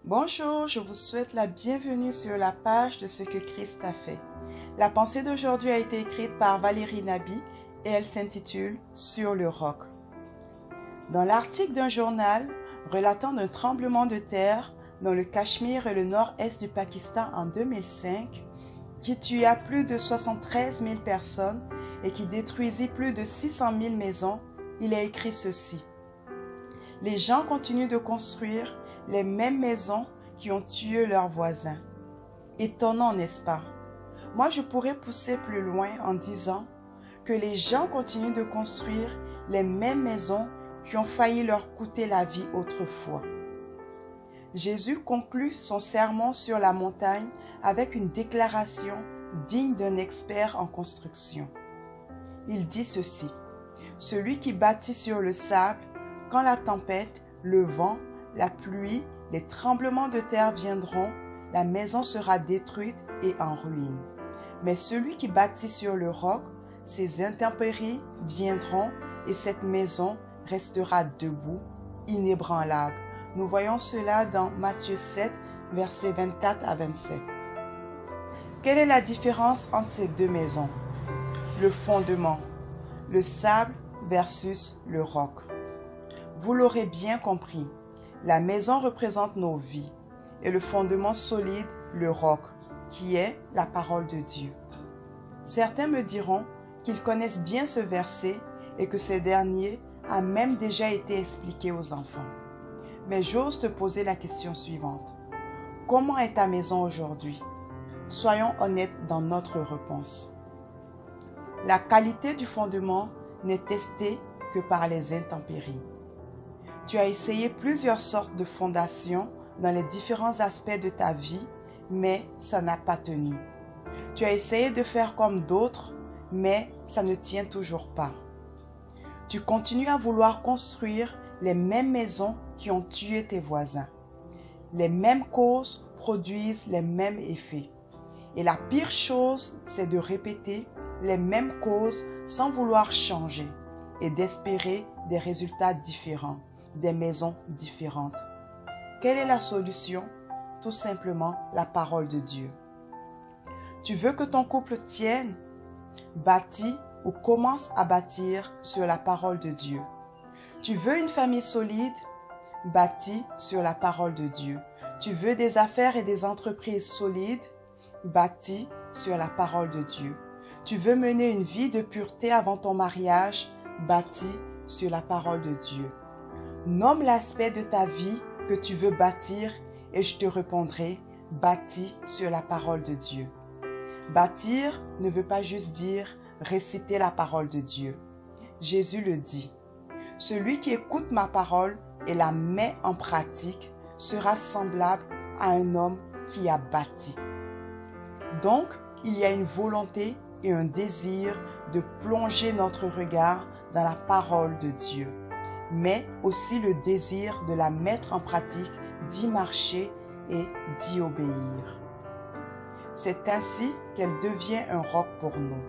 Bonjour, je vous souhaite la bienvenue sur la page de ce que Christ a fait. La pensée d'aujourd'hui a été écrite par Valérie Nabi et elle s'intitule « Sur le roc ». Dans l'article d'un journal relatant d'un tremblement de terre dans le Cachemire et le nord-est du Pakistan en 2005, qui tua plus de 73 000 personnes et qui détruisit plus de 600 000 maisons, il est écrit ceci. Les gens continuent de construire les mêmes maisons qui ont tué leurs voisins. Étonnant, n'est-ce pas? Moi, je pourrais pousser plus loin en disant que les gens continuent de construire les mêmes maisons qui ont failli leur coûter la vie autrefois. Jésus conclut son sermon sur la montagne avec une déclaration digne d'un expert en construction. Il dit ceci: « Celui qui bâtit sur le sable, quand la tempête, le vent, la pluie, les tremblements de terre viendront, la maison sera détruite et en ruine. Mais celui qui bâtit sur le roc, ses intempéries viendront et cette maison restera debout, inébranlable. » Nous voyons cela dans Matthieu 7, versets 24 à 27. Quelle est la différence entre ces deux maisons? Le fondement, le sable versus le roc. Vous l'aurez bien compris, la maison représente nos vies et le fondement solide, le roc, qui est la parole de Dieu. Certains me diront qu'ils connaissent bien ce verset et que ce dernier a même déjà été expliqué aux enfants. Mais j'ose te poser la question suivante. Comment est ta maison aujourd'hui? Soyons honnêtes dans notre réponse. La qualité du fondement n'est testée que par les intempéries. Tu as essayé plusieurs sortes de fondations dans les différents aspects de ta vie, mais ça n'a pas tenu. Tu as essayé de faire comme d'autres, mais ça ne tient toujours pas. Tu continues à vouloir construire les mêmes maisons qui ont tué tes voisins. Les mêmes causes produisent les mêmes effets. Et la pire chose, c'est de répéter les mêmes causes sans vouloir changer et d'espérer des résultats différents, des maisons différentes. Quelle est la solution? Tout simplement la parole de Dieu. Tu veux que ton couple tienne? Bâtis ou commence à bâtir sur la parole de Dieu. Tu veux une famille solide? Bâtis sur la parole de Dieu. Tu veux des affaires et des entreprises solides? Bâtis sur la parole de Dieu. Tu veux mener une vie de pureté avant ton mariage? Bâtis sur la parole de Dieu. Nomme l'aspect de ta vie que tu veux bâtir et je te répondrai, bâtis sur la parole de Dieu. Bâtir ne veut pas juste dire réciter la parole de Dieu. Jésus le dit. Celui qui écoute ma parole et la met en pratique sera semblable à un homme qui a bâti. Donc, il y a une volonté et un désir de plonger notre regard dans la parole de Dieu, mais aussi le désir de la mettre en pratique, d'y marcher et d'y obéir. C'est ainsi qu'elle devient un roc pour nous.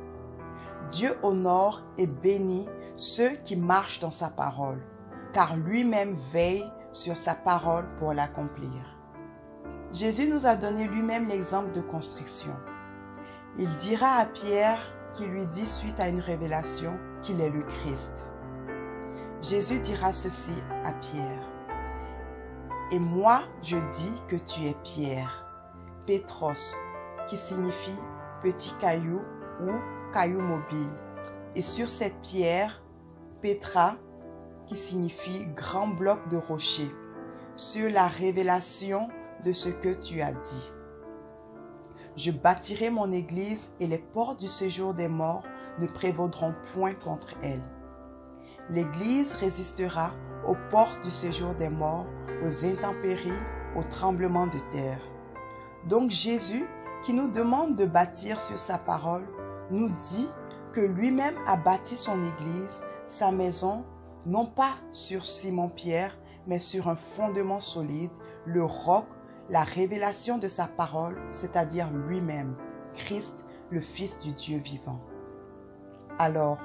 Dieu honore et bénit ceux qui marchent dans sa parole, car lui-même veille sur sa parole pour l'accomplir. Jésus nous a donné lui-même l'exemple de construction. Il dira à Pierre, qui lui dit suite à une révélation, qu'il est le Christ. Jésus dira ceci à Pierre. « Et moi, je dis que tu es Pierre, Pétros, qui signifie petit caillou ou caillou mobile. Et sur cette pierre, Pétra, qui signifie grand bloc de rocher, sur la révélation de ce que tu as dit. Je bâtirai mon église et les portes du séjour des morts ne prévaudront point contre elle. L'église résistera aux portes du séjour des morts, aux intempéries, aux tremblements de terre. » Donc Jésus, qui nous demande de bâtir sur sa parole, nous dit que lui-même a bâti son église, sa maison, non pas sur Simon-Pierre, mais sur un fondement solide, le roc, la révélation de sa parole, c'est-à-dire lui-même, Christ, le Fils du Dieu vivant. Alors,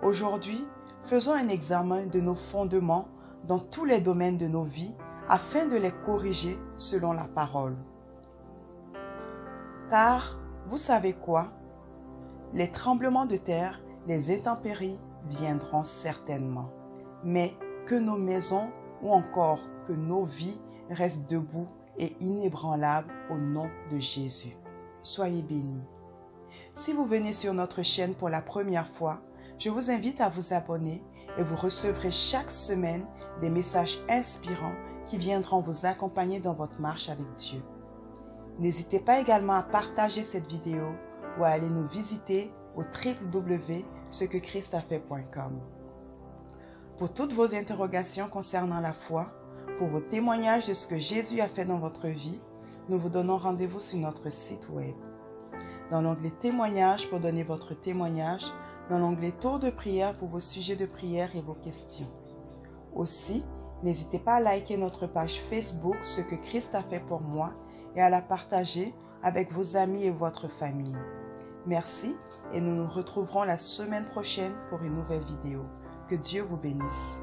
aujourd'hui, faisons un examen de nos fondements dans tous les domaines de nos vies afin de les corriger selon la parole. Car, vous savez quoi? Les tremblements de terre, les intempéries viendront certainement, mais que nos maisons ou encore que nos vies restent debout et inébranlables au nom de Jésus. Soyez bénis. Si vous venez sur notre chaîne pour la première fois, je vous invite à vous abonner et vous recevrez chaque semaine des messages inspirants qui viendront vous accompagner dans votre marche avec Dieu. N'hésitez pas également à partager cette vidéo ou à aller nous visiter au www.cequechristafait.com. Pour toutes vos interrogations concernant la foi, pour vos témoignages de ce que Jésus a fait dans votre vie, nous vous donnons rendez-vous sur notre site web. Dans l'onglet témoignages pour donner votre témoignage, dans l'onglet tour de prière pour vos sujets de prière et vos questions. Aussi, n'hésitez pas à liker notre page Facebook Ce que Christ a fait pour moi et à la partager avec vos amis et votre famille. Merci et nous nous retrouverons la semaine prochaine pour une nouvelle vidéo. Que Dieu vous bénisse.